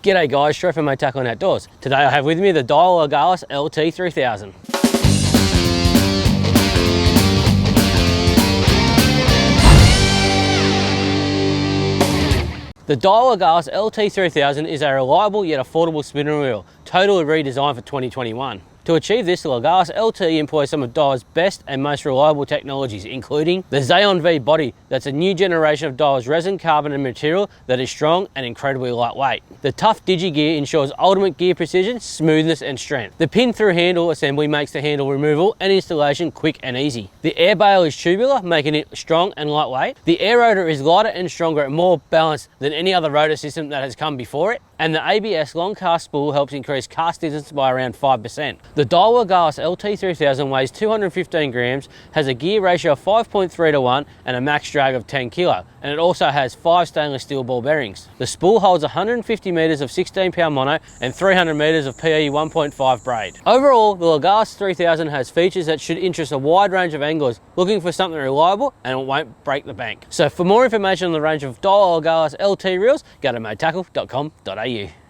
G'day guys, Troy from MoTackle Outdoors. Today I have with me the Daiwa Legalis LT 3000. The Daiwa Legalis LT 3000 is a reliable yet affordable spinning reel, totally redesigned for 2021. To achieve this, the Legalis LT employs some of Daiwa's best and most reliable technologies, including the ZAION V body, that's a new generation of Daiwa's resin carbon material that is strong and incredibly lightweight. The tough digi-gear ensures ultimate gear precision, smoothness and strength. The pin-through handle assembly makes the handle removal and installation quick and easy. The air bail is tubular, making it strong and lightweight. The air rotor is lighter and stronger and more balanced than any other rotor system that has come before it. And the ABS long cast spool helps increase cast distance by around 5%. The Daiwa Legalis LT 3000 weighs 215 grams, has a gear ratio of 5.3 to 1 and a max drag of 10 kilo, and it also has 5 stainless steel ball bearings. The spool holds 150 metres of 16-pound mono and 300 metres of PE 1.5 braid. Overall, the Legalis 3000 has features that should interest a wide range of anglers looking for something reliable and it won't break the bank. So for more information on the range of Daiwa Legalis LT reels, go to motackle.com.au.